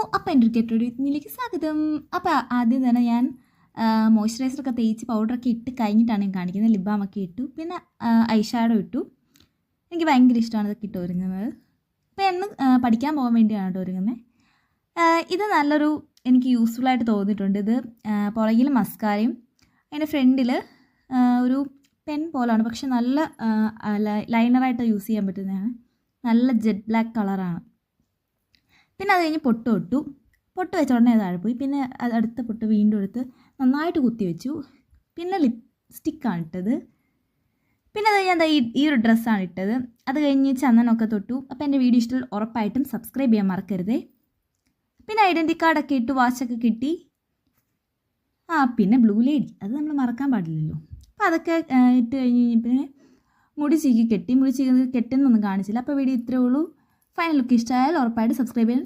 അപ്പോൾ എൻ്റെ ഒരു ഗെറ്റ് റെഡി വിത്ത് മീയിലേക്ക് സ്വാഗതം. അപ്പോൾ ആദ്യം തന്നെ ഞാൻ മോയ്സ്ചറൈസറൊക്കെ തേച്ച് പൗഡറൊക്കെ ഇട്ട് കഴിഞ്ഞിട്ടാണ് ഞാൻ കാണിക്കുന്നത്. ലിപ് ബാമൊക്കെ ഇട്ടു, പിന്നെ ഐ ഷാഡോ ഇട്ടു. എനിക്ക് ഭയങ്കര ഇഷ്ടമാണ് ഇതൊക്കെ ഇട്ട് ഒരുങ്ങുന്നത്. അപ്പോൾ എന്ന് പഠിക്കാൻ പോകാൻ വേണ്ടിയാണ് കേട്ടോ ഒരുങ്ങുന്നത്. ഇത് നല്ലൊരു എനിക്ക് യൂസ്ഫുള്ളായിട്ട് തോന്നിയിട്ടുണ്ട്. ഇത് പുറകിൽ മസ്കാരയും അതിൻ്റെ ഫ്രണ്ടിൽ ഒരു പെൻ പോലാണ്, പക്ഷെ നല്ല ലൈനറായിട്ട് യൂസ് ചെയ്യാൻ പറ്റുന്നതാണ്. നല്ല ജെറ്റ് ബ്ലാക്ക് കളറാണ്. പിന്നെ അത് കഴിഞ്ഞ് പൊട്ട് ഇട്ടു. പൊട്ട് വെച്ച ഉടനെ താഴെ പോയി. പിന്നെ അടുത്ത പൊട്ട് വീണ്ടും എടുത്ത് നന്നായിട്ട് കുത്തി വെച്ചു. പിന്നെ ലിപ്സ്റ്റിക്കാണ് ഇട്ടത്. പിന്നെ അത് ഞാൻ ഈ ഒരു ഡ്രസ്സാണ് ഇട്ടത്. അത് കഴിഞ്ഞ് ചന്ദനമൊക്കെ തൊട്ടു. അപ്പോൾ എൻ്റെ വീഡിയോ ഇഷ്ടത്തിൽ ഉറപ്പായിട്ടും സബ്സ്ക്രൈബ് ചെയ്യാൻ മറക്കരുതേ. പിന്നെ ഐഡൻറ്റി കാർഡൊക്കെ ഇട്ടു, വാച്ചൊക്കെ കിട്ടി. പിന്നെ ബ്ലൂ ലേഡി, അത് നമ്മൾ മറക്കാൻ പാടില്ലല്ലോ. അപ്പോൾ അതൊക്കെ ഇട്ട് കഴിഞ്ഞ് പിന്നെ മുടി ചീകി കെട്ടി. മുടി ചീകി കെട്ടുന്നൊന്നും കാണിച്ചില്ല. അപ്പോൾ വീഡിയോ ഇത്രയേ ഉള്ളൂ. ഫൈനൽ ലുക്ക് ഇഷ്ടമായാൽ ഉറപ്പായിട്ട് സബ്സ്ക്രൈബ് ചെയ്യാൻ